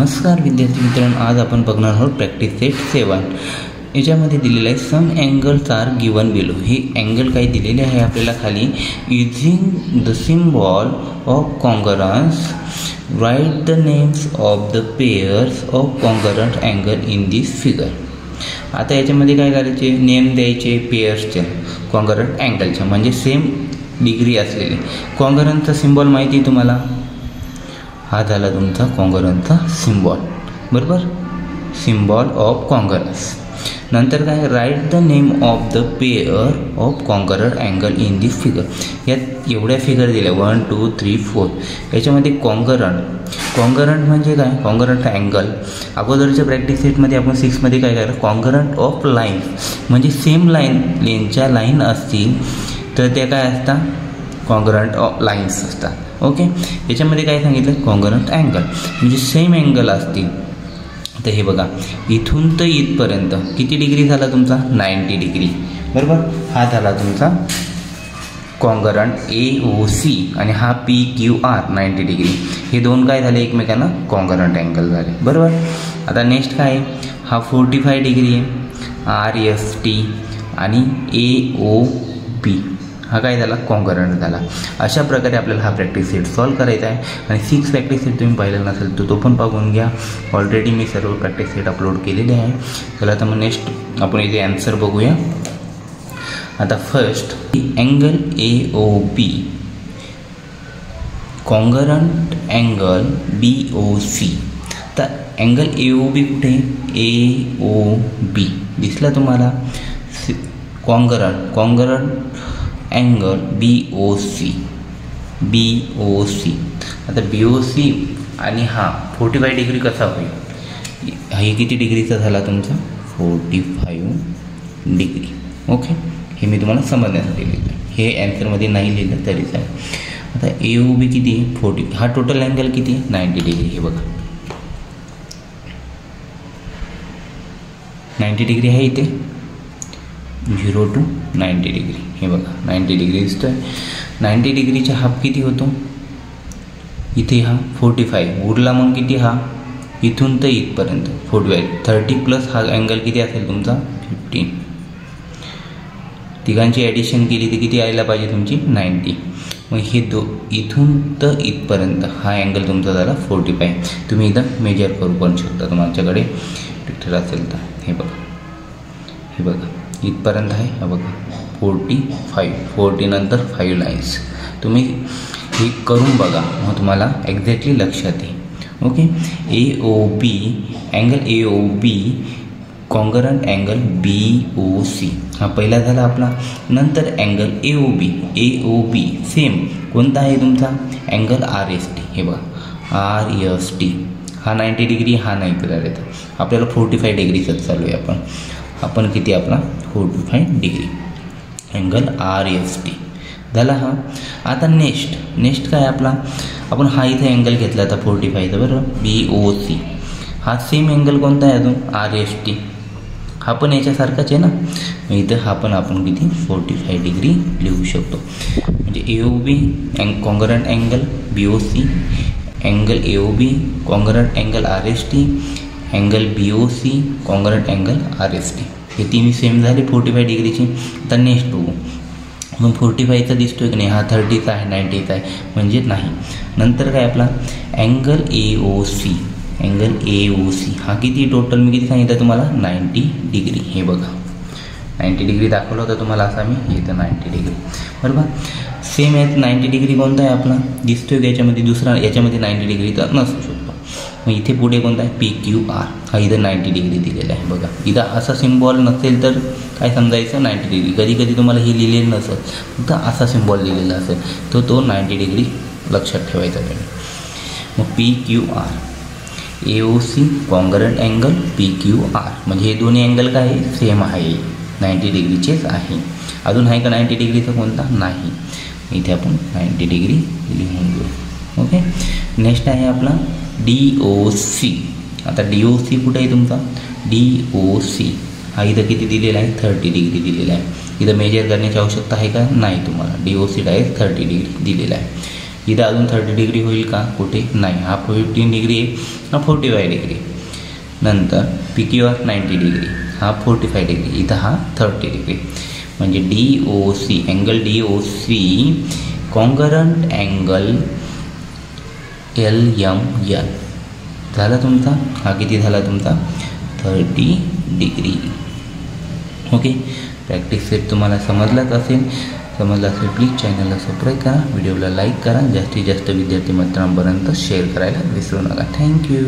नमस्कार विद्यार्थी मित्रांनो, आज आपण बघणार आहोत प्रॅक्टिस सेट 7. याच्यामध्ये दिलेलं आहे some angles are given below. हे अँगल काही दिलेले आहे आपल्याला खाली. Using the symbol of congruence write the names of the pairs of congruent angle in this figure. आता याच्यामध्ये काय करायचे, नेम द्यायचे पेयर्सचे कॉन्गरंट अँगलच्या, म्हणजे सेम डिग्री असलेले. कॉन्गरंटचा सिम्बॉल माहिती आहे तुम्हाला, हा झाला तुमचा कॉन्गरन्सचा सिम्बॉल, बरोबर, सिम्बॉल ऑफ कॉन्गरन्स. नंतर काय, write the name of the pair of congruent angle in this figure. यात एवढ्या फिगर दिल्या 1 2 3 4. याच्यामध्ये कॉन्गरंट म्हणजे काय, कॉन्गरंट अँगल. अगोदरच्या प्रॅक्टिस सेटमध्ये आपण 6मध्ये काय करायचं, कॉन्गरंट ऑफ लाईन म्हणजे सेम लेनच्या लाईन असतील तर त्या काय असतात, कॉन्गरंट ऑफ लाईन्स असतात. ओके, याच्यामध्ये काय सांगितलं, कॉन्गरंट अँगल म्हणजे सेम अँगल असतील. तर हे बघा, इथून तर इथपर्यंत किती डिग्री झाला तुमचा, 90 डिग्री, बरोबर. हा झाला तुमचा कॉन्गरंट AOC आणि हा PQR 90 डिग्री. हे दोन काय झाले, एकमेकांना कॉन्गरंट अँगल झाले, बरोबर. आता नेक्स्ट काय, हा 45 डिग्री आहे, RST आणि AOB हा काय झाला, कॉन्गरंट झाला. अशा प्रकारे आपल्याला हा प्रॅक्टिस सेट सॉल्व करायचा आहे. आणि 6 प्रॅक्टिस सेट तुम्ही पाहिलेला नसेल तर तो पण पाहून घ्या. ऑलरेडी मी सर्व प्रॅक्टिस सेट अपलोड केलेले आहे. चला तर मग नेक्स्ट आपण इथे आन्सर बघूया. आता first, angle AOB congruent angle BOC. तर अँगल AOB कुठे, AOB दिसला तुम्हाला. Congruent angle BOC. आता BOC आणि हा 45 डिग्री कसा होईल, हे किती डिग्रीचा झाला तुमचा, 45 डिग्री. ओके, हे मी तुम्हाला समजण्यासाठी लिहिलं, हे ॲन्सरमध्ये नाही लिहिलं तरी चालेल. आता AOB किती, 40. हा टोटल अँगल किती, 90 डिग्री. हे बघा 90 डिग्री आहे इथे, 0 to 90 डिग्री. हे बघा 90 डिग्री दिसतो आहे. 90 डिग्रीचा हाफ किती होतो, इथे हा 45 उरला, मग किती, हा इथून तर इथपर्यंत 45, 30 प्लस हा अँगल किती असेल तुमचा, 15. तिघांची ॲडिशन केली तर किती यायला पाहिजे तुमची, 90. मग हे इथून तर इथपर्यंत हा अँगल तुमचा झाला 45. तुम्ही इथं मेजर करू पण शकता तुमच्याकडे पिक्चर असेल तर. हे बघा इथपर्यंत आहे, हा बघा 45, 40 नंतर 5 लाईन्स. तुम्ही हे करून बघा, मग तुम्हाला एक्झॅक्टली लक्षात येईल. Okay, angle AOB congruent angle BOC हा पहिला झाला आपला. नंतर अँगल AOB सेम कोणता आहे तुमचा, अँगल RST. हे बघा RST हा 90 डिग्री, हा नाही करायचा आपल्याला, 45 डिग्रीचाच चालू आहे. आपण किती, आपला 45 डिग्री अँगल RST झाला हा. आता नेक्स्ट काय आपला, आपण हा इथे अँगल घेतला आता 45चा, बरोबर, BOC. हा सेम अँगल कोणता आहे अजून, RST. हा पण याच्यासारखाच आहे ना, इथं हा पण आपण किती 45 डिग्री लिहू शकतो. म्हणजे AOB congruent angle BOC, angle AOB congruent angle RST, angle BOC congruent angle RST. हे तिन्ही सेम झाले 45 डिग्रीची. आता नेक्स्ट बघू, मग 45चा दिसतोय की नाही, हा 30चा आहे, 90चा आहे म्हणजे नाही. नंतर काय आपला अँगल AOC हा किती, टोटल मी किती सांगितलं तुम्हाला, 90 डिग्री. हे बघा 90 डिग्री दाखवलं होतं तुम्हाला, असा मी इथं 90 डिग्री, बरोबर. सेम आहे 90 डिग्री कोणता आहे आपला, दिसतोय की याच्यामध्ये दुसरा, याच्यामध्ये 90 डिग्री तर नसू शकतो. मग इथे पुढे कोणता आहे, PQR हा इथं 90 डिग्री दिलेला आहे. बघा इथं असा सिम्बॉल नसेल तर काय समजायचं, 90 डिग्री. कधी तुम्हाला हे लिहिलेलं नसेल, फक्त असा सिम्बॉल लिहिलेला असेल तर तो 90 डिग्री लक्षात ठेवायचा पाहिजे. मग PQR AOC कॉन्गरंट अँगल PQR म्हणजे हे दोन्ही अँगल काय आहे, सेम आहे, 90 डिग्रीचेच आहे. अजून आहे का 90 डिग्रीचा कोणता, नाही. इथे आपण 90 डिग्री लिहून घेऊ. ओके, नेक्स्ट आहे आपला DOC. आता DOC कुठे आहे तुमचा, DOC हा इथं किती दिलेला आहे, 30 डिग्री दिलेला आहे. इथं मेजर करण्याची आवश्यकता आहे का, नाही तुम्हाला. DOC डायरेक्ट 30 डिग्री दिलेला आहे. इथं अजून 30 डिग्री होईल का? कुठे नाही. हा 14 डिग्री आहे, हा 45 डिग्री. नंतर पी क्यू आर 90 डिग्री, हा 45 डिग्री, इथं हा 30 डिग्री. म्हणजे DOC angle DOC congruent angle LMN झाला तुमचा. हा किती झाला तुमचा? 30 डिग्री. ओके, प्रॅक्टिस सेट तुम्हाला समजलाच असेल. समजलं असेल प्लीज चॅनलला सबस्क्राईब करा, व्हिडिओला लाईक करा, जास्तीत जास्त विद्यार्थी मित्रांपर्यंत शेअर करायला विसरू नका. थँक्यू.